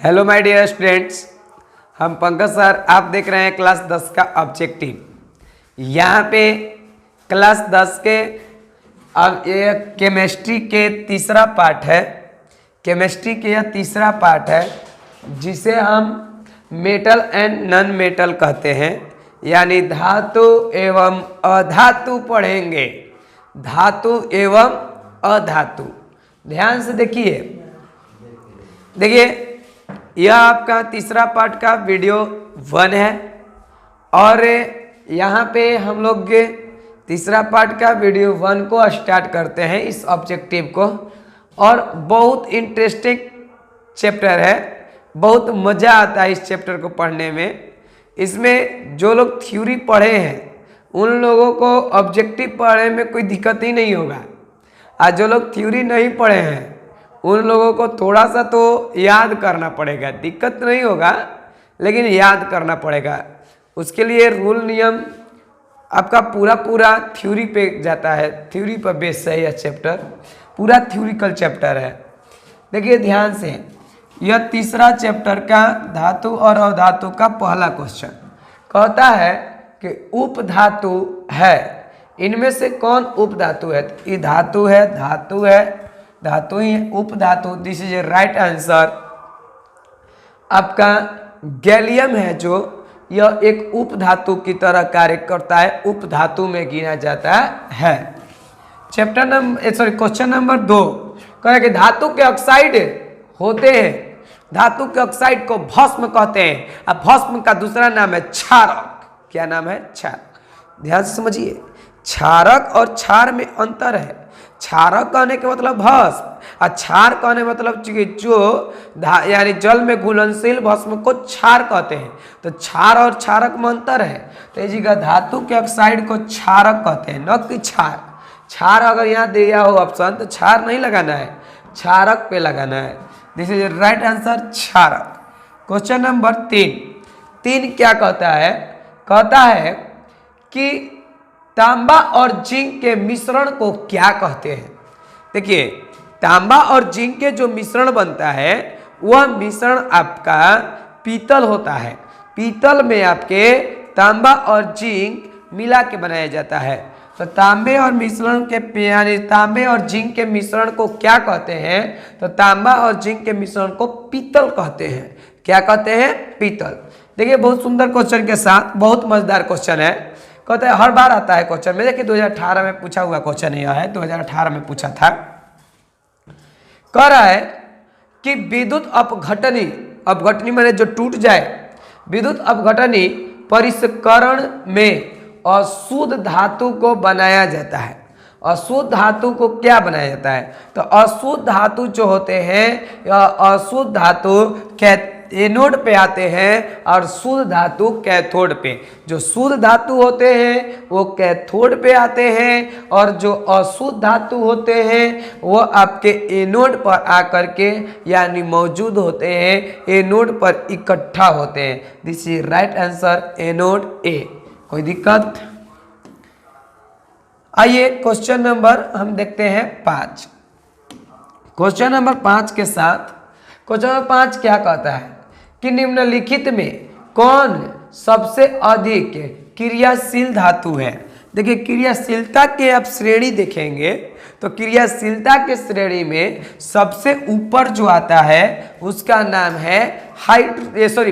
Hello my dear students, हम Pankaj sir. आप देख रहे हैं क्लास 10 का ऑब्जेक्टिव। यहाँ पे क्लास 10 के अब ये केमिस्ट्री के तीसरा पार्ट है। केमिस्ट्री के यह तीसरा पार्ट है जिसे हम मेटल एंड नॉन मेटल कहते हैं, यानी धातु एवं अधातु पढ़ेंगे। धातु एवं अधातु, ध्यान से देखिए। यह आपका तीसरा पार्ट का वीडियो 1 है और यहाँ पे हम लोग तीसरा पार्ट का वीडियो 1 को स्टार्ट करते हैं, इस ऑब्जेक्टिव को। और बहुत इंटरेस्टिंग चैप्टर है, बहुत मज़ा आता है इस चैप्टर को पढ़ने में। इसमें जो लोग थ्योरी पढ़े हैं उन लोगों को ऑब्जेक्टिव पढ़ने में कोई दिक्कत ही नहीं होगा, और जो लोग थ्योरी नहीं पढ़े हैं उन लोगों को थोड़ा सा तो याद करना पड़ेगा। दिक्कत नहीं होगा लेकिन याद करना पड़ेगा। उसके लिए रूल नियम आपका पूरा थ्योरी पे जाता है, थ्योरी पर बेस है यह चैप्टर, पूरा थ्योरिकल चैप्टर है। देखिए ध्यान से, यह तीसरा चैप्टर का धातु और अधातु का पहला क्वेश्चन कहता है कि उपधातु है, इनमें से कौन उपधातु है? ये धातु है, धातु है, धातु ही उपधातु। This is a right answer. आपका गैलियम है जो, यह एक उपधातु की तरह कार्य करता है, उपधातु में गिना जाता है। चैप्टर नंबर क्वेश्चन नंबर 2 कह रहे कि धातु के ऑक्साइड होते हैं, धातु के ऑक्साइड को भस्म कहते हैं। अब भस्म का दूसरा नाम है क्षारक। क्या नाम है? क्षारक। ध्यान से समझिए, क्षारक और क्षार में अंतर है। क्षारक कहने के मतलब भस्म, और क्षार कहने मतलब जो यानी जल में घुलनशील भस्म को क्षार कहते हैं। तो क्षार और क्षारक में अंतर है। तो इसी का धातु के ऑक्साइड को क्षारक कहते हैं, न कि क्षार। क्षार अगर यहाँ दिया हो ऑप्शन तो क्षार नहीं लगाना है, क्षारक पे लगाना है। दिस इज राइट आंसर, क्षारक। क्वेश्चन नंबर 3 क्या कहता है? कहता है कि तांबा और जिंक के मिश्रण को क्या कहते हैं? देखिए, तांबा और जिंक के जो मिश्रण बनता है वह मिश्रण आपका पीतल होता है। पीतल में आपके तांबा और जिंक मिला के बनाया जाता है। तो तांबे और मिश्रण के यानी तांबे और जिंक के मिश्रण को क्या कहते हैं? तो तांबा और जिंक के मिश्रण को पीतल कहते हैं। क्या कहते हैं? पीतल। देखिए बहुत सुंदर क्वेश्चन के साथ, बहुत मजेदार क्वेश्चन है। कहते हैं हर बार आता है क्वेश्चन में। देखिए 2018 में पूछा हुआ क्वेश्चन यह है, 2018 में पूछा था। कह रहा है कि विद्युत अपघटनी माने जो टूट जाए, विद्युत अपघटनी परिष्करण में अशुद्ध धातु को बनाया जाता है। अशुद्ध धातु को क्या बनाया जाता है? तो अशुद्ध धातु जो होते हैं, यह अशुद्ध धातु एनोड पे आते हैं और शुद्ध धातु कैथोड पे। जो शुद्ध धातु होते हैं वो कैथोड पे आते हैं, और जो अशुद्ध धातु होते हैं वो आपके एनोड पर आकर के यानी मौजूद होते हैं, एनोड पर इकट्ठा होते हैं। This is right answer, anode A. कोई दिक्कत? आइए क्वेश्चन नंबर हम देखते हैं 5। क्वेश्चन नंबर 5 के साथ, क्वेश्चन नंबर 5 क्या कहता है कि निम्नलिखित में कौन सबसे अधिक क्रियाशील धातु है? देखिए क्रियाशीलता के आप श्रेणी देखेंगे तो क्रियाशीलता के श्रेणी में सबसे ऊपर जो आता है उसका नाम है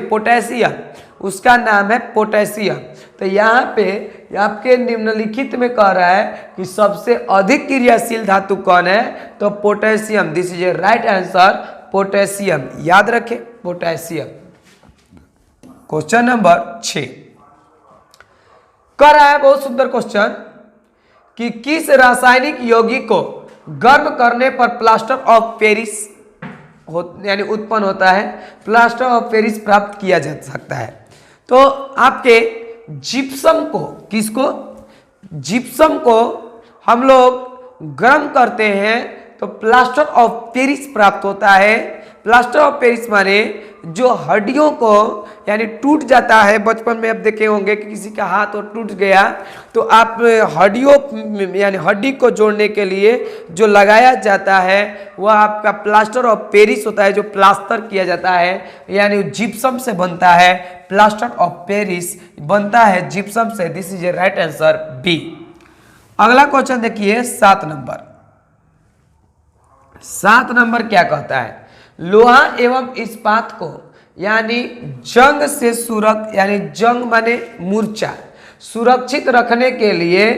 पोटेशियम। उसका नाम है पोटेशियम। तो यहाँ पे आपके निम्नलिखित में कह रहा है कि सबसे अधिक क्रियाशील धातु कौन है? तो potassium. This is a right answer, potassium. याद रखें, पोटेशियम। क्वेश्चन नंबर 6 कह रहा है, बहुत सुंदर क्वेश्चन, कि किस रासायनिक यौगिक को गर्म करने पर प्लास्टर ऑफ पेरिस यानी उत्पन्न होता है, प्लास्टर ऑफ पेरिस प्राप्त किया जा सकता है? तो आपके जिप्सम को, किसको? जिप्सम को हम लोग गर्म करते हैं तो प्लास्टर ऑफ पेरिस प्राप्त होता है। प्लास्टर ऑफ पेरिस माने जो हड्डियों को यानी टूट जाता है। बचपन में आप देखे होंगे कि किसी का हाथ और टूट गया तो आप हड्डियों यानी हड्डी को जोड़ने के लिए जो लगाया जाता है वह आपका प्लास्टर ऑफ पेरिस होता है, जो प्लास्टर किया जाता है यानी जिप्सम से बनता है। प्लास्टर ऑफ पेरिस बनता है जिप्सम से। This is a right answer B. अगला क्वेश्चन देखिए 7 नंबर। 7 नंबर क्या कहता है? लोहा एवं इस्पात को यानी जंग से यानी जंग माने मूर्छा सुरक्षित रखने के लिए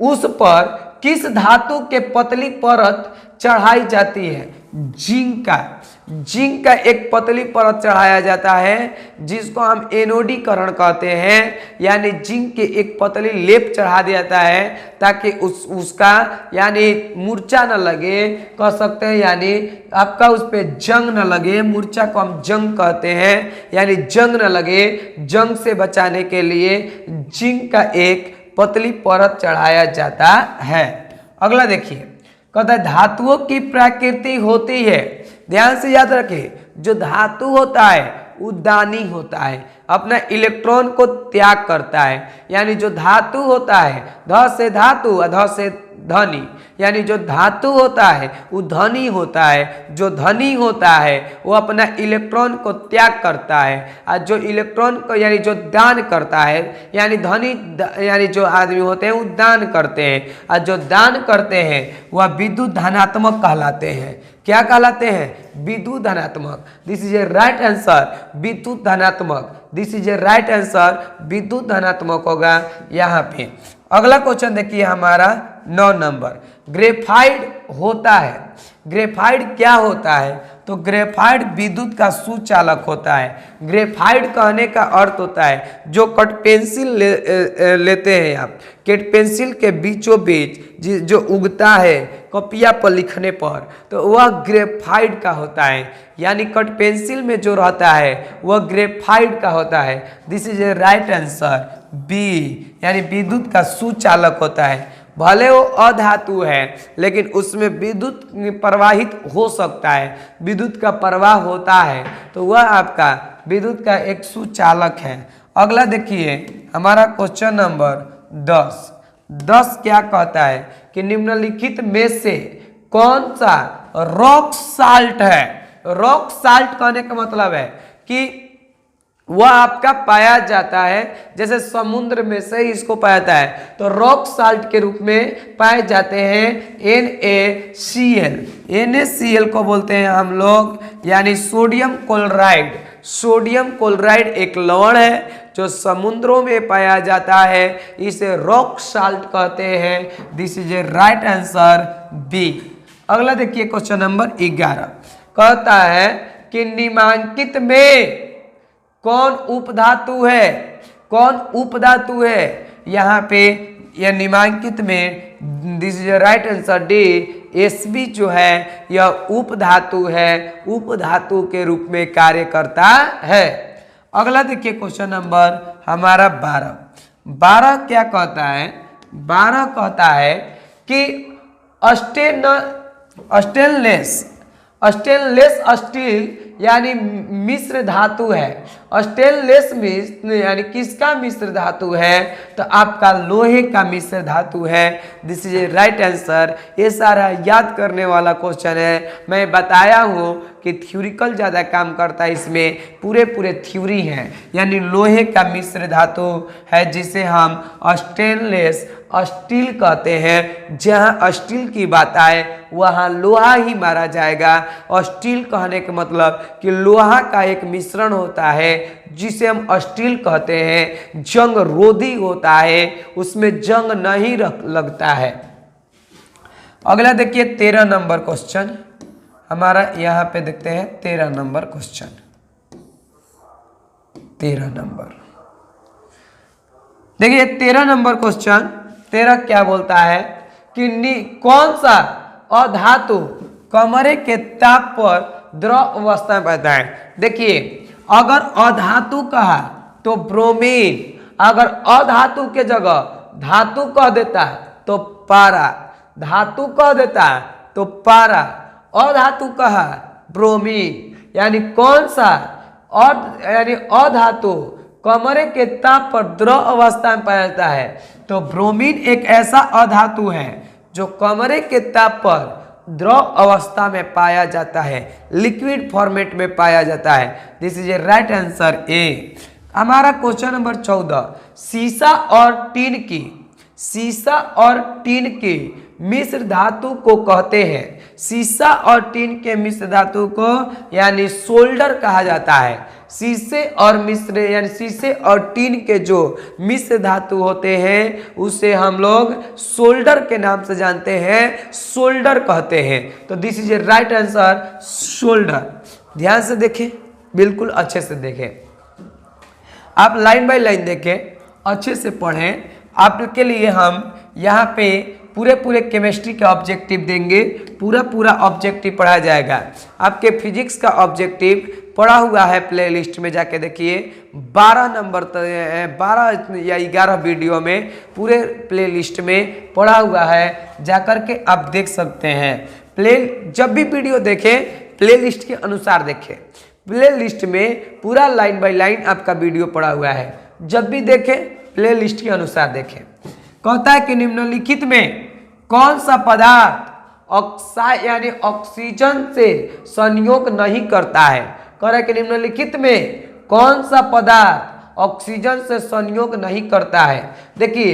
उस पर किस धातु के पतली परत चढ़ाई जाती है? जिंक का एक पतली परत चढ़ाया जाता है जिसको हम एनोडीकरण कहते हैं, यानी जिंक के एक पतली लेप चढ़ा दिया जाता है ताकि उसका यानी मूर्छा न लगे, कह सकते हैं यानी आपका उस पे जंग न लगे। मूर्छा को हम जंग कहते हैं, यानी जंग न लगे। जंग से बचाने के लिए जिंक का एक पतली परत चढ़ाया जाता है। अगला देखिए, कहता है धातुओं की प्रकृति होती है, ध्यान से याद रखिए, जो धातु होता है उदानी होता है, अपना इलेक्ट्रॉन को त्याग करता है। यानी जो धातु होता है ध से धातु अध से धनी, यानी जो धातु होता है वो धनी होता है। जो धनी होता है वो अपना इलेक्ट्रॉन को त्याग करता है, और जो इलेक्ट्रॉन को यानी जो दान करता है, यानी धनी यानी जो आदमी होते हैं वो दान करते हैं, और जो दान करते हैं वह विद्युत धनात्मक कहलाते हैं। क्या कहलाते हैं? विद्युत धनात्मक। This is a right answer, विद्युत धनात्मक। This is a right answer, विद्युत धनात्मक होगा यहाँ पे। अगला क्वेश्चन देखिए हमारा 9 नंबर। ग्रेफाइट होता है, ग्रेफाइट क्या होता है? तो ग्रेफाइट विद्युत का सुचालक होता है। ग्रेफाइट कहने का अर्थ होता है जो कट पेंसिल लेते हैं आप, कट पेंसिल के बीचों बीच जो उगता है कॉपिया पर लिखने पर, तो वह ग्रेफाइट का होता है। यानी कट पेंसिल में जो रहता है वह ग्रेफाइट का होता है। This is a right answer B, यानी विद्युत का सुचालक होता है। भले वो अधातु है लेकिन उसमें विद्युत प्रवाहित हो सकता है, विद्युत का प्रवाह होता है, तो वह आपका विद्युत का एक सुचालक है। अगला देखिए हमारा क्वेश्चन नंबर 10। 10 क्या कहता है कि निम्नलिखित में से कौन सा रॉक साल्ट है? रॉक साल्ट कहने का मतलब है कि वह आपका पाया जाता है, जैसे समुद्र में से इसको पाया जाता है तो रॉक साल्ट के रूप में पाए जाते हैं NaCl। NaCl को बोलते हैं हम लोग यानी सोडियम क्लोराइड। सोडियम क्लोराइड एक लवण है जो समुद्रों में पाया जाता है, इसे रॉक साल्ट कहते हैं। This is a right answer B. अगला देखिए क्वेश्चन नंबर 11 कहता है कि निम्नांकित में कौन उपधातु है? कौन उपधातु है? यहाँ पे यह निम्नांकित में this is right answer D, Sb जो है यह उपधातु है, उपधातु के रूप में कार्य करता है। अगला देखिए क्वेश्चन नंबर हमारा 12। 12 क्या कहता है? 12 कहता है कि स्टेनलेस स्टील यानी मिश्र धातु है। स्टेनलेस मिश्र यानी किसका मिश्र धातु है? तो आपका लोहे का मिश्र धातु है। This is a right answer. ये सारा याद करने वाला क्वेश्चन है। मैं बताया हूँ कि थ्योरिकल ज़्यादा काम करता है, इसमें पूरे थ्योरी हैं। यानी लोहे का मिश्र धातु है जिसे हम स्टेनलेस स्टील कहते हैं। जहाँ स्टील की बात आए वहाँ लोहा ही मारा जाएगा। और स्टील कहने का मतलब कि लोहा का एक मिश्रण होता है जिसे हम स्टील कहते हैं। जंग रोधी होता है, उसमें जंग नहीं लगता है। अगला देखिए 13 नंबर क्वेश्चन हमारा, यहाँ पे देखते हैं 13 नंबर क्वेश्चन। 13 नंबर देखिए 13 नंबर क्वेश्चन 13 क्या बोलता है कि कौन सा अधातु कमरे के ताप पर द्रव अवस्था में रहता है? देखिए अगर अधातु कहा तो ब्रोमीन, अगर अधातु के जगह धातु कह देता है तो पारा, धातु कह देता है तो पारा, अधातु कहा ब्रोमीन। यानी कौन सा यानी अधातु कमरे के ताप पर द्रव अवस्था में पाया जाता है? तो ब्रोमीन एक ऐसा अधातु है जो कमरे के ताप पर द्रव अवस्था में पाया जाता है, लिक्विड फॉर्मेट में पाया जाता है। This is a right answer ए। हमारा क्वेश्चन नंबर 14, सीसा और टीन की मिश्र धातु को कहते हैं। सीसा और टीन के मिश्र धातु को यानी सोल्डर कहा जाता है। शीशे और टीन के जो मिश्र धातु होते हैं उसे हम लोग सोल्डर के नाम से जानते हैं, सोल्डर कहते हैं। तो this is a right answer, solder. ध्यान से देखें, बिल्कुल अच्छे से देखें, आप लाइन बाय लाइन देखें, अच्छे से पढ़ें। आपके लिए हम यहाँ पे पूरे केमिस्ट्री का ऑब्जेक्टिव देंगे, पूरा ऑब्जेक्टिव पढ़ा जाएगा। आपके फिजिक्स का ऑब्जेक्टिव पढ़ा हुआ है, प्लेलिस्ट में जाके देखिए। 12 नंबर 12 या 11 वीडियो में पूरे प्लेलिस्ट में पढ़ा हुआ है, जाकर के आप देख सकते हैं। जब भी वीडियो देखें प्लेलिस्ट के अनुसार देखें। प्लेलिस्ट में पूरा लाइन बाय लाइन आपका वीडियो पड़ा हुआ है, जब भी देखें प्लेलिस्ट के अनुसार देखें। कहता है कि निम्नलिखित में कौन सा पदार्थ यानी ऑक्सीजन से संयोग नहीं करता है? कह रहा है कि निम्नलिखित में कौन सा पदार्थ ऑक्सीजन से संयोग नहीं करता है? देखिए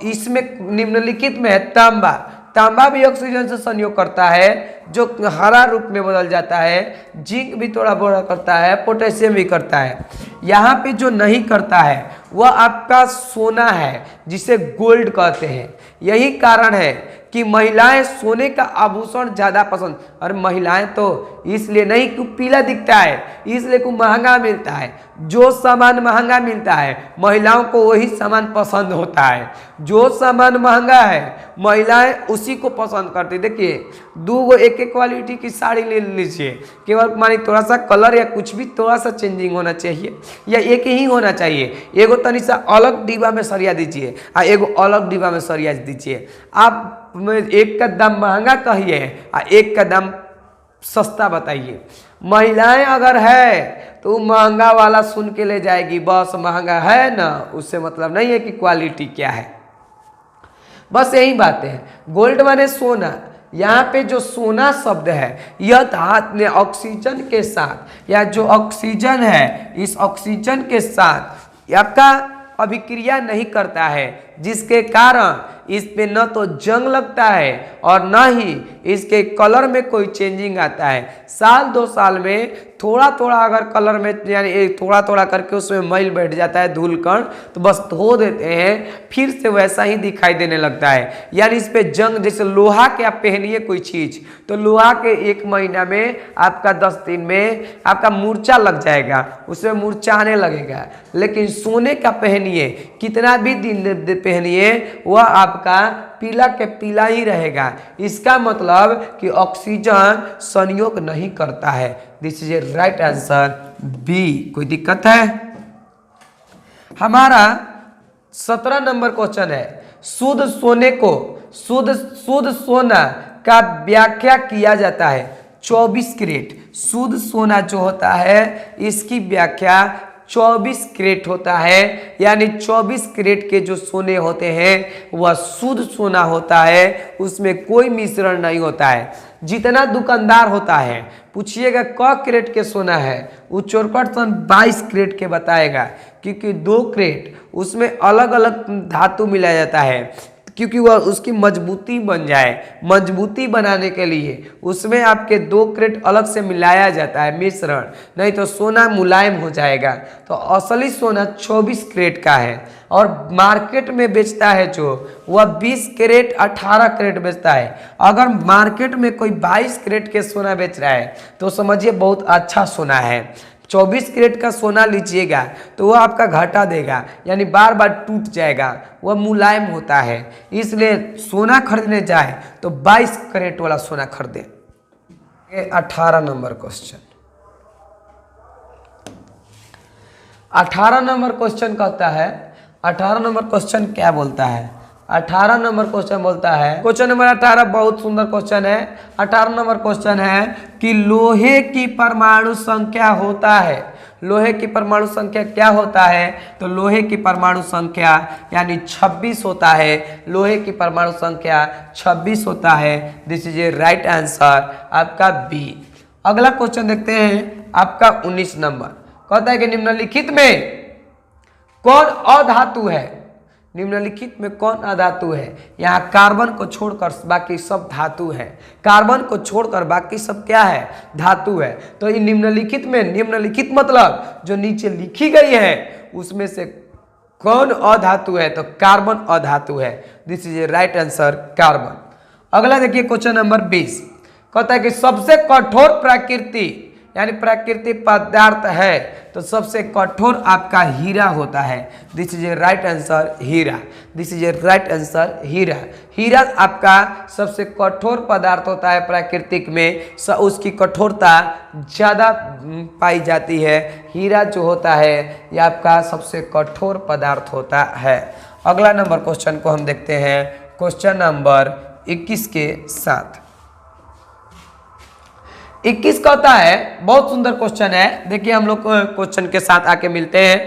इसमें निम्नलिखित में है तांबा। तांबा भी ऑक्सीजन से संयोग करता है, जो हरा रूप में बदल जाता है। जिंक भी थोड़ा बहुत करता है, पोटेशियम भी करता है। यहाँ पे जो नहीं करता है वह आपका सोना है, जिसे गोल्ड कहते हैं। यही कारण है कि महिलाएं सोने का आभूषण ज़्यादा पसंद, और महिलाएं तो इसलिए नहीं कि पीला दिखता है, इसलिए कि महंगा मिलता है। जो सामान महंगा मिलता है महिलाओं को वही सामान पसंद होता है। जो सामान महंगा है महिलाएं उसी को पसंद करती। देखिए 2 एक क्वालिटी की साड़ी ले लीजिए, केवल मानी थोड़ा सा कलर या कुछ भी थोड़ा सा चेंजिंग होना चाहिए, या एक ही होना चाहिए। एगो तनी सा अलग डिब्बा में सरिया दीजिए और एगो अलग डिब्बा में सरिया दीजिए। आप एक का दाम महंगा कहिए और एक का दाम सस्ता बताइए। महिलाएं अगर है तो महंगा वाला सुन के ले जाएगी, बस महंगा है ना, उससे मतलब नहीं है कि क्वालिटी क्या है। बस यही बात है। गोल्ड माने सोना। यहाँ पे जो सोना शब्द है यह धातु ने ऑक्सीजन के साथ, या जो ऑक्सीजन है इस ऑक्सीजन के साथ आपका अभिक्रिया नहीं करता है, जिसके कारण इस पे न तो जंग लगता है और न ही इसके कलर में कोई चेंजिंग आता है। साल 2 साल में थोड़ा अगर कलर में यानी थोड़ा करके उसमें मैल बैठ जाता है, धूल कण, तो बस धो देते हैं, फिर से वैसा ही दिखाई देने लगता है। यानी इस पे जंग, जैसे लोहा के आप पहनिए कोई चीज़, तो लोहा के 1 महीना में आपका 10 दिन में आपका मूर्छा लग जाएगा, उसमें मूर्छा आने लगेगा। लेकिन सोने का पहनिए, कितना भी दिन पहनिए, वह आपका पीला के पीला ही रहेगा। इसका मतलब कि ऑक्सीजन संयोग नहीं करता है। This is a right answer B. कोई दिक्कत है? हमारा 17 नंबर क्वेश्चन है, शुद्ध सोने को शुद्ध सोना का व्याख्या किया जाता है 24 कैरेट। शुद्ध सोना जो होता है इसकी व्याख्या 24 कैरेट होता है। यानी 24 कैरेट के जो सोने होते हैं वह शुद्ध सोना होता है, उसमें कोई मिश्रण नहीं होता है। जितना दुकानदार होता है पूछिएगा क कैरेट के सोना है, वो चौरकट 22 कैरेट के बताएगा, क्योंकि 2 कैरेट उसमें अलग अलग धातु मिलाया जाता है, क्योंकि वह उसकी मजबूती बन जाए। मजबूती बनाने के लिए उसमें आपके 2 कैरेट अलग से मिलाया जाता है मिश्रण, नहीं तो सोना मुलायम हो जाएगा। तो असली सोना 24 कैरेट का है, और मार्केट में बेचता है जो वह 20 कैरेट 18 कैरेट बेचता है। अगर मार्केट में कोई 22 कैरेट के सोना बेच रहा है तो समझिए बहुत अच्छा सोना है। 24 कैरेट का सोना लीजिएगा तो वह आपका घाटा देगा, यानी बार बार टूट जाएगा, वह मुलायम होता है। इसलिए सोना खरीदने जाए तो 22 कैरेट वाला सोना खरीदे। 18 नंबर क्वेश्चन, 18 नंबर क्वेश्चन कहता है, 18 नंबर क्वेश्चन क्या बोलता है? 18 नंबर क्वेश्चन बोलता है, क्वेश्चन नंबर 18 बहुत सुंदर क्वेश्चन है। 18 नंबर क्वेश्चन है कि लोहे की परमाणु संख्या होता है, लोहे की परमाणु संख्या क्या होता है? तो लोहे की परमाणु संख्या यानी 26 होता है, लोहे की परमाणु संख्या 26 होता है। This is a right answer आपका बी। अगला क्वेश्चन देखते हैं आपका 19 नंबर, कहता है कि निम्नलिखित में कौन अधातु है? निम्नलिखित में कौन अधातु है? यहाँ कार्बन को छोड़कर बाकी सब धातु है, कार्बन को छोड़कर बाकी सब क्या है? धातु है। तो ये निम्नलिखित में, निम्नलिखित मतलब जो नीचे लिखी गई है उसमें से कौन अधातु है? तो कार्बन अधातु है। This is a right answer carbon. अगला देखिए क्वेश्चन नंबर 20, कहता है कि सबसे कठोर प्रकृति यानी प्राकृतिक पदार्थ है, तो सबसे कठोर आपका हीरा होता है। This is a right answer हीरा। This is a right answer हीरा। हीरा आपका सबसे कठोर पदार्थ होता है प्राकृतिक में, उसकी कठोरता ज़्यादा पाई जाती है। हीरा जो होता है ये आपका सबसे कठोर पदार्थ होता है। अगला नंबर क्वेश्चन को हम देखते हैं, क्वेश्चन नंबर 21 के साथ। 21 कहता है, बहुत सुंदर क्वेश्चन है, देखिए हम लोग क्वेश्चन के साथ आके मिलते हैं।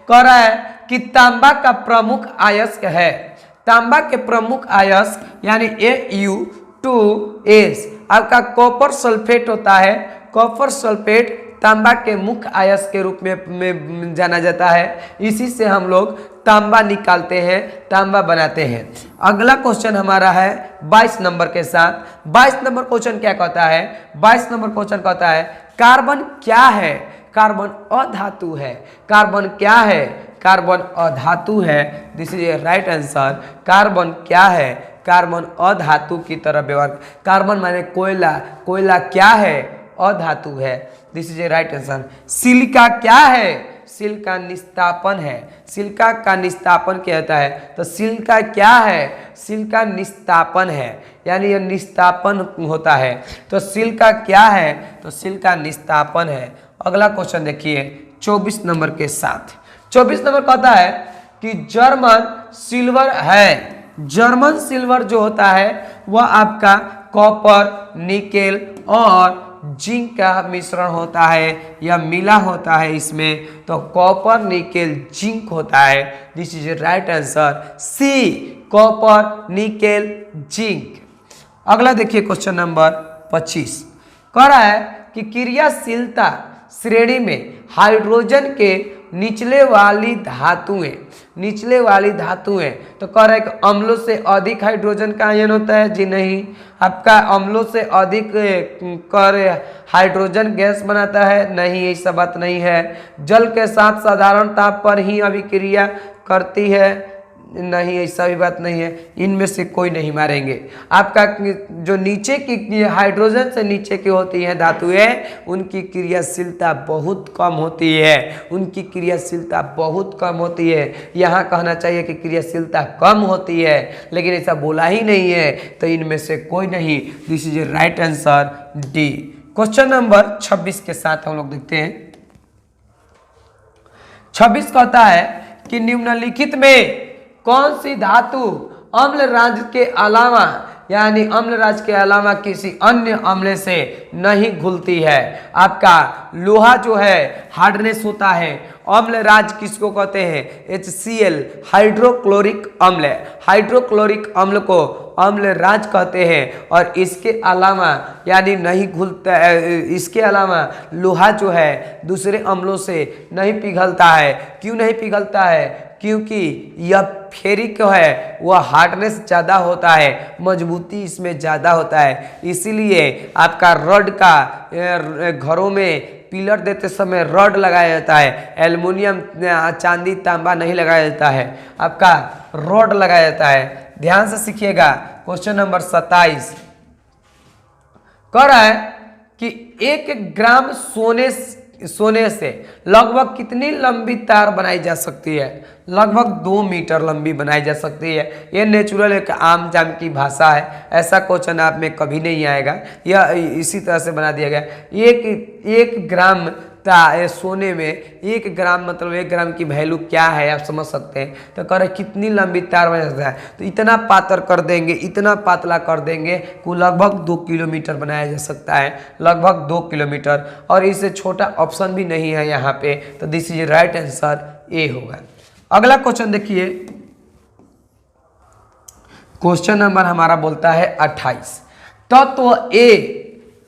कह रहा है कि तांबा का प्रमुख अयस्क है, तांबा के प्रमुख अयस्क यानी AU2S आपका कॉपर सल्फेट होता है। कॉपर सल्फेट तांबा के मुख्य अयस्क के रूप में जाना जाता है। इसी से हम लोग तांबा निकालते हैं, तांबा बनाते हैं। अगला क्वेश्चन हमारा है 22 नंबर के साथ। 22 नंबर क्वेश्चन क्या कहता है? 22 नंबर क्वेश्चन कहता है कार्बन क्या है? कार्बन अधातु है। कार्बन क्या है? कार्बन अधातु है। This is a right answer. Carbon क्या है? कार्बन अधातु की तरह व्यवहार। कार्बन माने कोयला, कोयला क्या है? अधातु है। This is a right answer. Silica क्या है? सिलिका निस्तापन है। सिलिका का निस्तापन क्या होता है? तो सिलिका क्या है? सिलिका निस्तापन है, यानी यह निस्तापन होता है। तो सिलिका क्या है? तो सिलिका निस्तापन है। अगला क्वेश्चन देखिए 24 नंबर के साथ। 24 नंबर कहता है कि जर्मन सिल्वर है। जर्मन सिल्वर जो होता है वह आपका कॉपर, निकेल और जिंक का मिश्रण होता है या मिला होता है इसमें। तो कॉपर, निकेल, जिंक होता है। This is a right answer C, copper, nickel, zinc. अगला देखिए क्वेश्चन नंबर 25, कह रहा है कि क्रियाशीलता श्रेणी में हाइड्रोजन के निचले वाली धातुएं, निचले वाली धातुएं, तो कह रहा है कि अम्लों से अधिक हाइड्रोजन का आयन होता है। जी नहीं, आपका अम्लों से अधिक कर हाइड्रोजन गैस बनाता है? नहीं, ऐसा बात नहीं है। जल के साथ साधारण ताप पर ही अभिक्रिया करती है? नहीं, ऐसा भी बात नहीं है। इनमें से कोई नहीं मारेंगे। आपका जो नीचे की हाइड्रोजन से नीचे की होती हैं धातुएं, उनकी क्रियाशीलता बहुत कम होती है, उनकी क्रियाशीलता बहुत कम होती है। यहाँ कहना चाहिए कि क्रियाशीलता कम होती है, लेकिन ऐसा बोला ही नहीं है, तो इनमें से कोई नहीं। This is a right answer D. Question number 26 के साथ हम लोग देखते हैं। 26 कहता है कि निम्नलिखित में कौन सी धातु अम्ल राज के अलावा यानी अम्ल राज के अलावा किसी अन्य अम्ल से नहीं घुलती है? आपका लोहा जो है हार्डनेस होता है। अम्ल राज किसको कहते हैं? HCl, हाइड्रोक्लोरिक अम्ल। हाइड्रोक्लोरिक अम्ल को अम्ल राज कहते हैं। और इसके अलावा यानी नहीं घुलता है, इसके अलावा लोहा जो है दूसरे अम्लों से नहीं पिघलता है। क्यों नहीं पिघलता है? क्योंकि यह फेरिक है, वह हार्डनेस ज़्यादा होता है, मजबूती इसमें ज़्यादा होता है। इसीलिए आपका रड का घरों में पिलर देते समय रड लगाया जाता है। एल्युमिनियम, चांदी, तांबा नहीं लगाया जाता है, आपका रड लगाया जाता है। ध्यान से सीखिएगा। क्वेश्चन नंबर 27 कह रहा है कि 1 ग्राम सोने से लगभग कितनी लंबी तार बनाई जा सकती है? लगभग 2 मीटर लंबी बनाई जा सकती है। ये नेचुरल एक आम जाम की भाषा है, ऐसा क्वेश्चन आप में कभी नहीं आएगा। यह इसी तरह से बना दिया गया। एक ग्राम सोने में 1 ग्राम मतलब 1 ग्राम की वैल्यू क्या है आप समझ सकते हैं। तो कह रहे कितनी लंबी तार बना सकता है, तो इतना पातर कर देंगे, इतना पतला कर देंगे को लगभग 2 किलोमीटर बनाया जा सकता है, लगभग 2 किलोमीटर। और इससे छोटा ऑप्शन भी नहीं है यहाँ पे, तो दिस इज राइट आंसर ए होगा। अगला क्वेश्चन देखिए, क्वेश्चन नंबर हमारा बोलता है 28। तत्व ए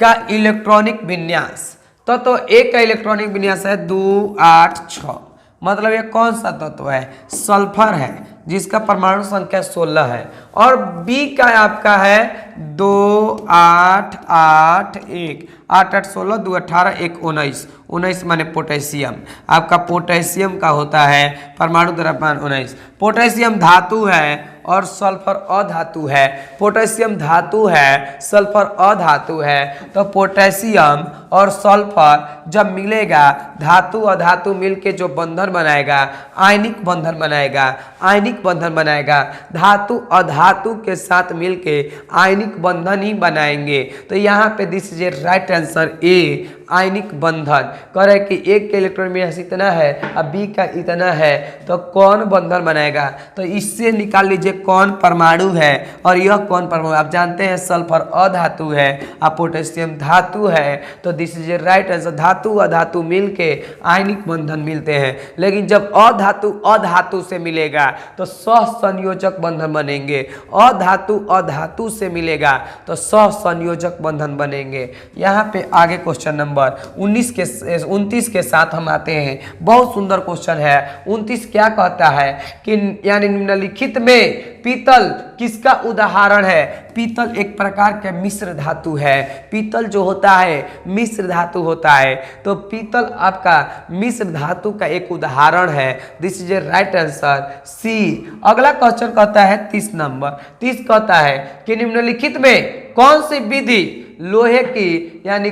का इलेक्ट्रॉनिक विन्यास, तत्व ए का इलेक्ट्रॉनिक विन्यास है 2 8 6। मतलब ये कौन सा तत्व है? सल्फर है, जिसका परमाणु संख्या 16 है। और बी का आपका है 2 8 8 1, 8 8 16, 2 18, 1 19, 19 माने पोटेशियम। आपका पोटेशियम का होता है परमाणु द्रव्यमान 19। पोटेशियम धातु है और सल्फर अधातु है। पोटेशियम धातु है, सल्फर अधातु है। तो पोटेशियम और सल्फर जब मिलेगा, धातु अधातु मिलके जो बंधन बनाएगा, आयनिक बंधन बनाएगा, आयनिक बंधन बनाएगा। धातु अधातु के साथ मिलके आयनिक बंधन ही बनाएंगे। तो यहाँ पे this is a right answer A, आयनिक बंधन। कह रहे कि एक के इलेक्ट्रॉन विन्यास इतना है और बी का इतना है, तो कौन बंधन बनाएगा? तो इससे निकाल लीजिए कौन परमाणु है और यह कौन परमाणु। आप जानते हैं सल्फर अधातु है और पोटेशियम धातु है, तो this is a right answer. धातु अधातु मिलके आयनिक बंधन मिलते हैं, लेकिन जब अधातु अधातु से मिलेगा तो सहसंयोजक बंधन बनेंगे। अधातु अधातु से मिलेगा तो सहसंयोजक बंधन बनेंगे। यहाँ पे आगे क्वेश्चन नंबर 29 के साथ हम आते हैं। बहुत सुंदर क्वेश्चन है। 29 क्या कहता है कि यानी निम्नलिखित में पीतल किसका उदाहरण है? पीतल एक प्रकार का मिश्र धातु है। पीतल जो होता है मिश्र धातु होता है, तो पीतल आपका मिश्र धातु का एक उदाहरण है। This is a right answer C. अगला क्वेश्चन कहता है 30 नंबर। 30 कहता है कि निम्नलिखित में कौन सी विधि लोहे की यानी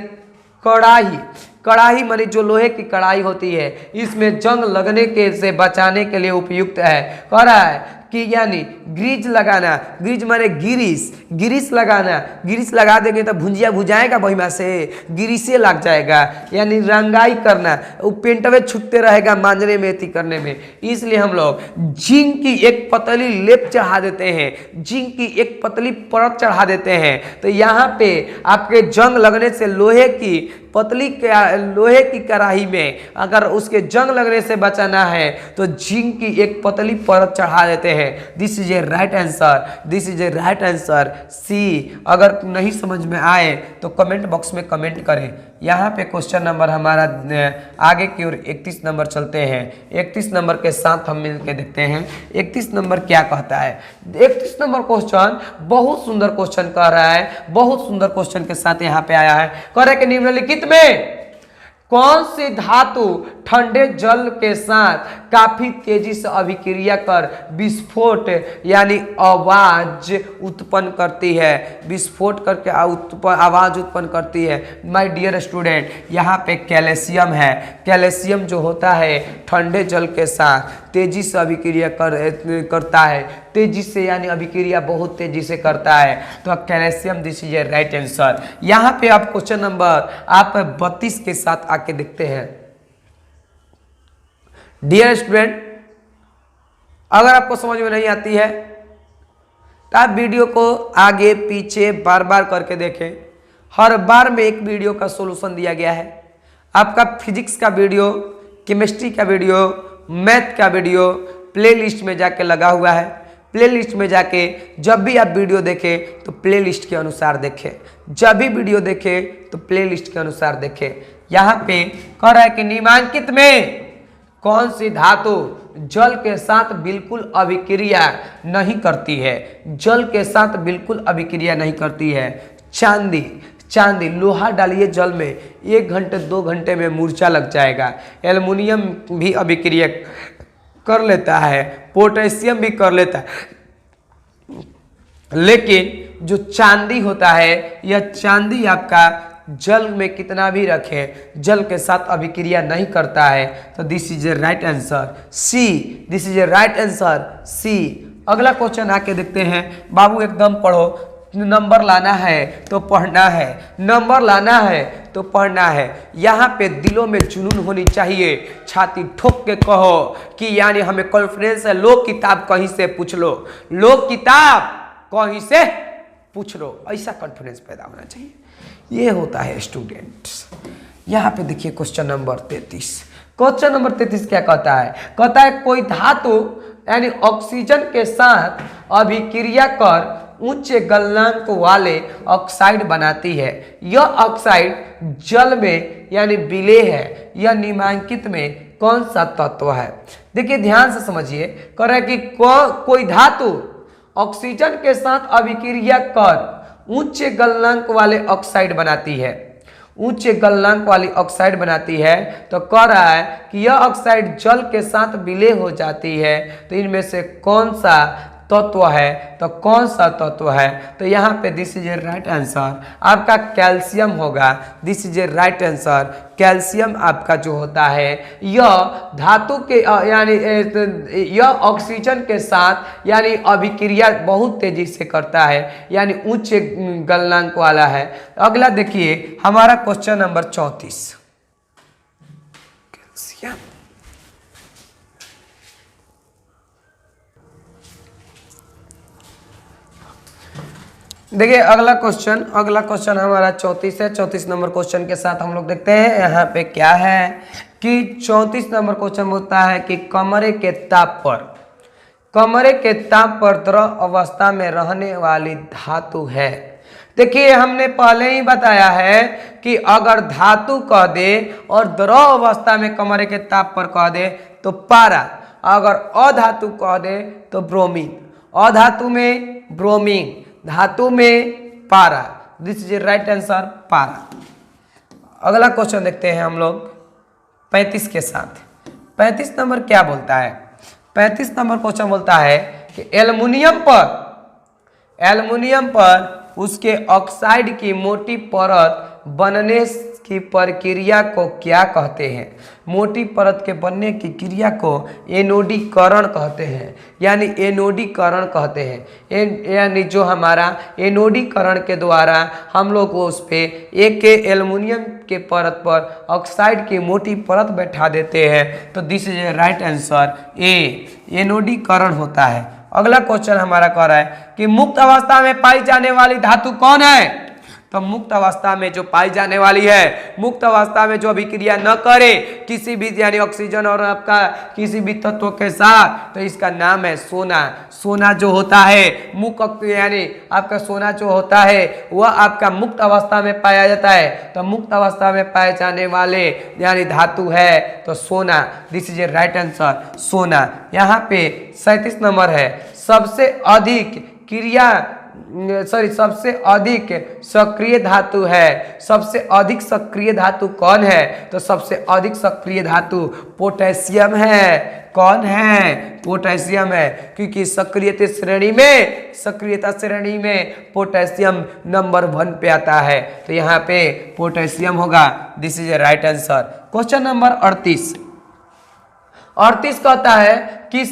कड़ाही मानी जो लोहे की कड़ाही होती है, इसमें जंग लगने के से बचाने के लिए उपयुक्त है। कह रहा है कि यानी ग्रीज लगाना, ग्रीज माने गिरीस लगाना। गिरीस लगा देंगे तो भुंजिया भुजाएगा बहिमा से, गिरीसे लग जाएगा। यानी रंगाई करना, वो पेंटवे छूटते रहेगा मांजने में, एती करने में। इसलिए हम लोग जिंक की एक पतली लेप चढ़ा देते हैं, जिंक की एक पतली परत चढ़ा देते हैं। तो यहाँ पे आपके जंग लगने से लोहे की कढ़ाई में अगर उसके जंग लगने से बचाना है तो जिंक की एक पतली परत चढ़ा देते हैं। This is a right answer, this is a right answer C. अगर नहीं समझ में आए तो कमेंट बॉक्स में कमेंट करें। यहाँ पे क्वेश्चन नंबर हमारा आगे की ओर 31 नंबर चलते हैं। 31 नंबर के साथ हम मिलकर देखते हैं 31 नंबर क्या कहता है। 31 नंबर क्वेश्चन बहुत सुंदर क्वेश्चन कह रहा है, बहुत सुंदर क्वेश्चन के साथ यहाँ पे आया है। कह रहा है कि निम्नलिखित में कौन सी धातु ठंडे जल के साथ काफी तेजी से अभिक्रिया कर विस्फोट यानी आवाज उत्पन्न करती है? विस्फोट करके आवाज उत्पन्न करती है। माय डियर स्टूडेंट, यहाँ पे कैल्शियम है। कैल्शियम जो होता है ठंडे जल के साथ तेजी से अभिक्रिया करता है, तेजी से यानी अभिक्रिया बहुत तेजी से करता है। तो calcium this is a right answer. यहाँ पे आप क्वेश्चन नंबर आप 32 के साथ आके देखते हैं। डियर स्टूडेंट, अगर आपको समझ में नहीं आती है तो आप वीडियो को आगे पीछे बार बार करके देखें। हर बार में एक वीडियो का सॉल्यूशन दिया गया है। आपका फिजिक्स का वीडियो, केमिस्ट्री का वीडियो, मैथ का वीडियो प्लेलिस्ट में जाके लगा हुआ है। प्लेलिस्ट में जाके जब भी आप वीडियो देखें तो प्लेलिस्ट के अनुसार देखें, जब भी वीडियो देखें तो प्लेलिस्ट के अनुसार देखें। यहाँ पे कह रहा है कि निम्नलिखित में कौन सी धातु जल के साथ बिल्कुल अभिक्रिया नहीं करती है? जल के साथ बिल्कुल अभिक्रिया नहीं करती है। चांदी लोहा डालिए जल में, 1 घंटे 2 घंटे में मूर्छा लग जाएगा। एल्युमिनियम भी अभिक्रिया कर लेता है, पोटेशियम भी कर लेता है, लेकिन जो चांदी होता है, यह चांदी आपका जल में कितना भी रखें जल के साथ अभिक्रिया नहीं करता है। तो this is a right answer C, this is a right answer C. अगला क्वेश्चन आके देखते हैं। बाबू एकदम पढ़ो, नंबर लाना है तो पढ़ना है, नंबर लाना है तो पढ़ना है। यहाँ पे दिलों में जुनून होनी चाहिए, छाती ठोक के कहो कि यानी हमें कॉन्फिडेंस है, लो किताब कहीं से पूछ लो, लो किताब कहीं से पूछ लो, ऐसा कॉन्फिडेंस पैदा होना चाहिए। ये होता है स्टूडेंट्स। यहाँ पे देखिए क्वेश्चन नंबर 33। क्वेश्चन नंबर 33 क्या कहता है? कहता है कोई धातु यानी ऑक्सीजन के साथ अभिक्रिया कर उच्च गलनांक वाले ऑक्साइड बनाती है। यह ऑक्साइड जल में यानी विलेय है। यह निम्नलिखित में कौन सा तत्व है? देखिए ध्यान से समझिए, कह रहा है कि कोई धातु ऑक्सीजन के साथ अभिक्रिया कर उच्च गलनांक वाले ऑक्साइड बनाती है, उच्च गलनांक वाली ऑक्साइड बनाती है। तो कह रहा है कि यह ऑक्साइड जल के साथ विलय हो जाती है। तो इनमें से कौन सा तत्व है? तो कौन सा तत्व है? तो यहाँ पे this is a right answer आपका कैल्शियम होगा। This is a right answer. Calcium आपका जो होता है यह धातु के यानी यह ऑक्सीजन के साथ यानी अभिक्रिया बहुत तेजी से करता है, यानी उच्च गलनांक वाला है। अगला देखिए हमारा क्वेश्चन नंबर 34। कैल्शियम देखिए अगला क्वेश्चन हमारा 34 है। 34 नंबर क्वेश्चन के साथ हम लोग देखते हैं यहाँ पे क्या है कि 34 नंबर क्वेश्चन बोलता है कि कमरे के ताप पर द्रव अवस्था में रहने वाली धातु है। देखिए हमने पहले ही बताया है कि अगर धातु कह दे और द्रव अवस्था में कमरे के ताप पर कह दे तो पारा, अगर अधातु कह दे तो ब्रोमीन, अधातु में ब्रोमीन, धातु में पारा। दिस इज राइट आंसर पारा। अगला क्वेश्चन देखते हैं हम लोग 35 के साथ। 35 नंबर क्या बोलता है? 35 नंबर क्वेश्चन बोलता है कि एल्युमिनियम पर उसके ऑक्साइड की मोटी परत बनने की प्रक्रिया को क्या कहते हैं? मोटी परत के बनने की क्रिया को एनोडीकरण कहते हैं, यानी एनोडीकरण कहते हैं। यानी जो हमारा एनोडीकरण के द्वारा हम लोग उस पे एक एल्युमिनियम के परत पर ऑक्साइड की मोटी परत बैठा देते हैं। तो this is a right answer A, एनोडीकरण होता है। अगला क्वेश्चन हमारा कह रहा है कि मुक्त अवस्था में पाई जाने वाली धातु कौन है? तो मुक्त अवस्था में जो पाई जाने वाली है, मुक्त अवस्था में जो अभिक्रिया न करे किसी भी यानी ऑक्सीजन और आपका किसी भी तत्व के साथ, तो इसका नाम है सोना। सोना जो होता है मुक्त यानी आपका सोना जो होता है वह आपका मुक्त अवस्था में पाया जाता है। तो मुक्त अवस्था में पाए जाने वाले यानी धातु है तो सोना। This is a right answer सोना। यहाँ पे 37 नंबर है सबसे अधिक सक्रिय धातु है। सबसे अधिक सक्रिय धातु कौन है? तो सबसे अधिक सक्रिय धातु पोटेशियम है। कौन है? पोटेशियम है, क्योंकि सक्रियता श्रेणी में पोटेशियम नंबर 1 पे आता है। तो यहाँ पे पोटेशियम होगा। This is a right answer. Question number 38 कहता है कि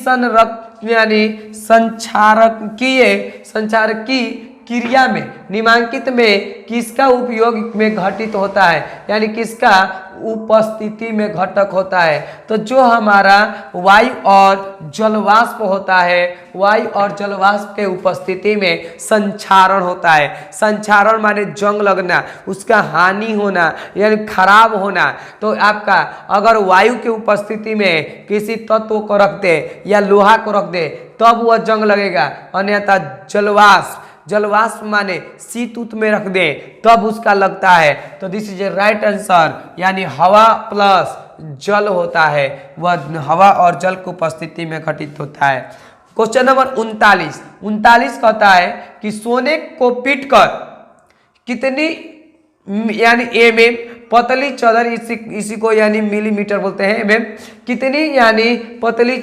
संचारकीय क्रिया में निम्नलिखित में किसका उपयोग में घटित होता है, यानी किसका उपस्थिति में घटक होता है? तो जो हमारा वायु और जलवाष्प होता है, वायु और जलवाष्प के उपस्थिति में संचारण होता है। संचारण माने जंग लगना, उसका हानि होना यानी खराब होना। तो आपका अगर वायु के उपस्थिति में किसी तत्व को रख दे या लोहा को रख दे तब वह जंग लगेगा, अन्यथा जलवाष्प माने शीत उत में रख दे तब उसका लगता है। तो this is a right answer, यानी हवा प्लस जल होता है, वह हवा और जल की उपस्थिति में घटित होता है। क्वेश्चन नंबर 39 कहता है कि सोने को पीटकर कितनी यानी एमएम पतली चादर, इसी को यानी मिलीमीटर बोलते हैं, एमएम कितनी यानी पतली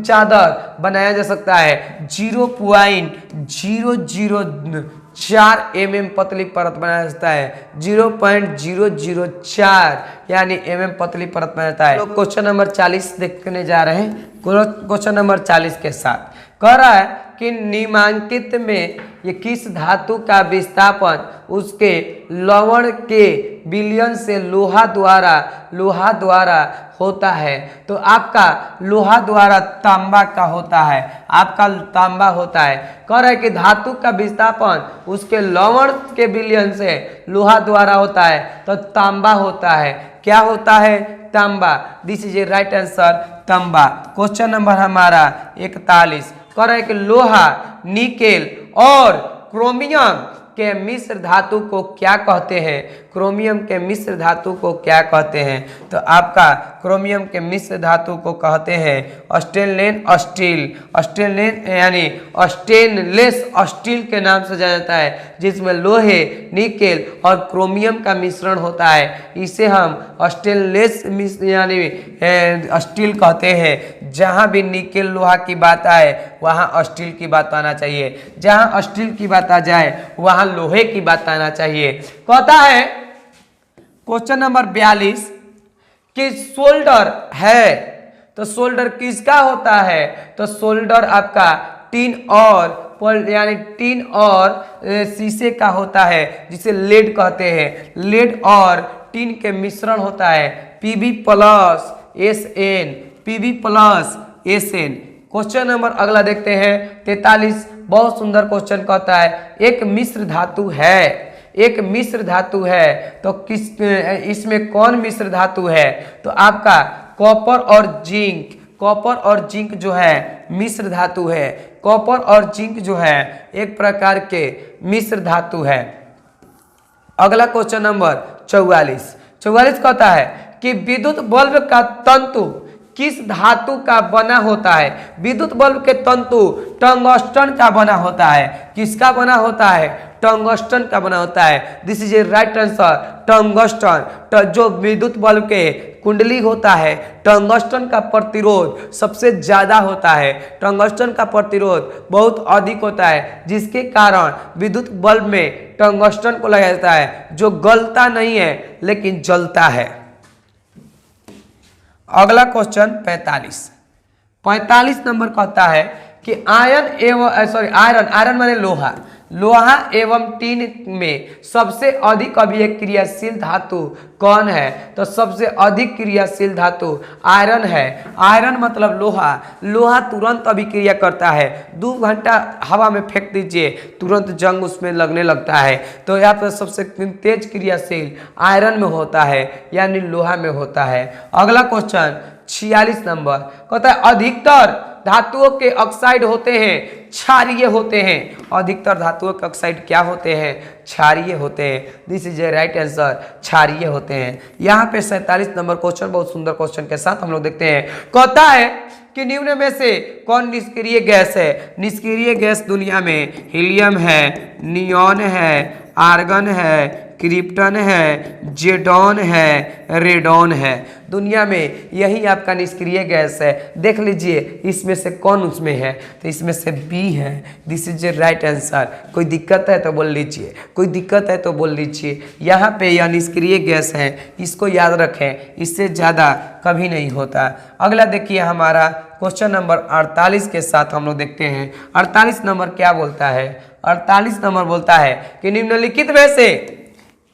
चादर बनाया जा सकता है? 0.004 mm पतली परत बनाया जाता है। 0.004 यानी mm पतली परत बनाया जाता है। तो क्वेश्चन नंबर 40 देखने जा रहे हैं। क्वेश्चन नंबर 40 के साथ कह रहा है कि निम्नांकित में ये किस धातु का विस्थापन उसके लवण के विलयन से लोहा द्वारा होता है। तो आपका लोहा द्वारा तांबा का होता है, आपका तांबा होता है। कह रहा है कि धातु का विस्थापन उसके लवण के विलयन से लोहा द्वारा होता है, तो तांबा होता है। क्या होता है? तांबा। This is a right answer, तांबा। क्वेश्चन नंबर हमारा 41 कह रहा है कि लोहा, निकेल और क्रोमियम के मिश्र धातु को क्या कहते हैं? क्रोमियम के मिश्र धातु को क्या कहते हैं? तो आपका क्रोमियम के मिश्र धातु को कहते हैं स्टेनलेस स्टील। स्टेनलेस यानी स्टेनलेस स्टील के नाम से जाना जाता है, जिसमें लोहे, निकेल और क्रोमियम का मिश्रण होता है। इसे हम स्टेनलेस यानी स्टील कहते हैं। जहां भी निकेल लोहा की बात आए वहां स्टील की बात आना चाहिए, जहां स्टील की बात आ जाए वहां लोहे की बात आना चाहिए। कहता है क्वेश्चन नंबर 42 कि सोल्डर है, तो सोल्डर किसका होता है? तो सोल्डर आपका टीन और शीशे का होता है, जिसे लेड कहते हैं। लेड और टीन के मिश्रण होता है, Pb plus Sn, Pb plus Sn। Question number अगला देखते हैं 43, बहुत सुंदर क्वेश्चन कहता है एक मिश्र धातु है, एक मिश्र धातु है, तो इसमें कौन मिश्र धातु है? तो आपका कॉपर और जिंक। कॉपर और जिंक जो है मिश्र धातु है। कॉपर और जिंक जो है एक प्रकार के मिश्र धातु है। अगला क्वेश्चन नंबर 44 कहता है कि विद्युत बल्ब का तंतु किस धातु का बना होता है? विद्युत बल्ब के तंतु टंगस्टन का बना होता है। किसका बना होता है? टंगस्टन का बना होता है। This is a right answer, tungsten. जो विद्युत बल्ब के कुंडली होता है, टंगस्टन का प्रतिरोध सबसे ज्यादा होता है। टंगस्टन का प्रतिरोध बहुत अधिक होता है, जिसके कारण विद्युत बल्ब में टंगस्टन को लगाया जाता है, जो गलता नहीं है लेकिन जलता है। अगला क्वेश्चन 45 नंबर कहता है कि आयरन माने लोहा एवं टीन में सबसे अधिक अभिक्रियाशील धातु कौन है? तो सबसे अधिक क्रियाशील धातु आयरन है। आयरन मतलब लोहा तुरंत अभिक्रिया करता है। 2 घंटा हवा में फेंक दीजिए, तुरंत जंग उसमें लगने लगता है। तो यहाँ पर सबसे तेज क्रियाशील आयरन में होता है, यानी लोहा में होता है। अगला क्वेश्चन 46 नंबर कहता है अधिकतर धातुओं के ऑक्साइड होते हैं, क्षारीय होते हैं। अधिकतर धातुओं के ऑक्साइड क्या होते हैं? क्षारीय होते हैं। This is a right answer, क्षारीय होते हैं। यहाँ पे 47 नंबर क्वेश्चन बहुत सुंदर क्वेश्चन के साथ हम लोग देखते हैं। कहता है कि निम्न में से कौन निष्क्रिय गैस है? निष्क्रिय गैस दुनिया में हीलियम है, नियॉन है, आर्गन है, क्रिप्टन है, जेडॉन है, रेडॉन है। दुनिया में यही आपका निष्क्रिय गैस है। देख लीजिए इसमें से कौन उसमें है, तो इसमें से बी है। This is a right answer. कोई दिक्कत है तो बोल लीजिए, कोई दिक्कत है तो बोल लीजिए। यहाँ पे यह निष्क्रिय गैस है, इसको याद रखें, इससे ज़्यादा कभी नहीं होता। अगला देखिए हमारा क्वेश्चन नंबर 48 के साथ हम लोग देखते हैं। 48 नंबर क्या बोलता है? 48 नंबर बोलता है कि निम्नलिखित में से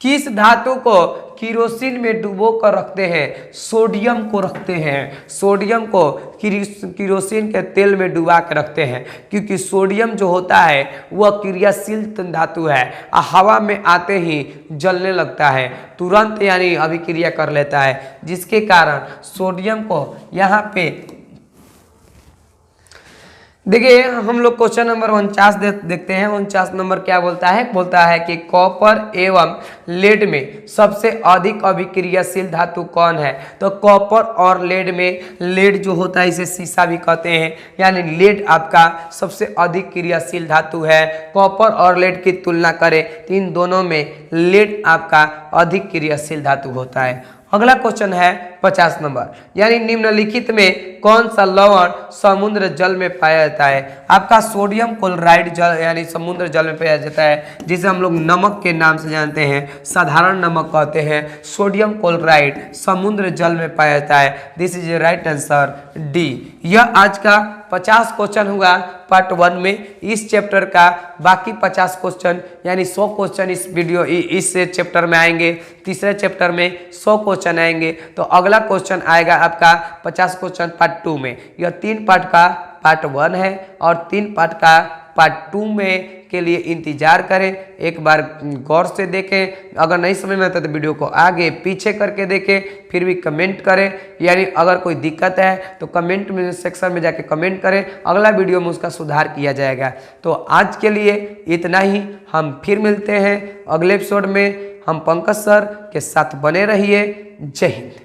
किस धातु को किरोसिन में डुबो कर रखते हैं? सोडियम को रखते हैं। सोडियम को किरोसिन के तेल में डुबा के रखते हैं, क्योंकि सोडियम जो होता है वह क्रियाशील धातु है, हवा में आते ही जलने लगता है, तुरंत यानी अभिक्रिया कर लेता है, जिसके कारण सोडियम को यहाँ पे देखिए हम लोग क्वेश्चन नंबर 49 देखते हैं। 49 नंबर क्या बोलता है? बोलता है कि कॉपर एवं लेड में सबसे अधिक अभिक्रियाशील धातु कौन है? तो कॉपर और लेड में, लेड जो होता है इसे शीशा भी कहते हैं, यानी लेड आपका सबसे अधिक क्रियाशील धातु है। कॉपर और लेड की तुलना करें तो इन दोनों में लेड आपका अधिक क्रियाशील धातु होता है। अगला क्वेश्चन है 50 नंबर। यानी निम्नलिखित में कौन सा लवण समुद्र जल में पाया जाता है? आपका सोडियम क्लोराइड जल यानी समुद्र जल में पाया जाता है, जिसे हम लोग नमक के नाम से जानते हैं, साधारण नमक कहते हैं। सोडियम क्लोराइड समुद्र जल में पाया जाता है। This is right answer D. यह आज का 50 क्वेश्चन हुआ पार्ट 1 में इस चैप्टर का। बाकी 50 क्वेश्चन यानी 100 क्वेश्चन इस चैप्टर में आएंगे। तीसरे चैप्टर में 100 क्वेश्चन आएंगे। तो अगला क्वेश्चन आएगा आपका 50 क्वेश्चन पार्ट 2 में। यह 3 पार्ट का पार्ट 1 है और 3 पार्ट का पार्ट 2 में के लिए इंतजार करें। एक बार गौर से देखें, अगर नहीं समझ में आता तो वीडियो को आगे पीछे करके देखें, फिर भी कमेंट करें। यानी अगर कोई दिक्कत है तो कमेंट में सेक्शन में जाके कमेंट करें, अगला वीडियो में उसका सुधार किया जाएगा। तो आज के लिए इतना ही। हम फिर मिलते हैं अगले एपिसोड में। हम पंकज सर के साथ बने रहिए। जय हिंद।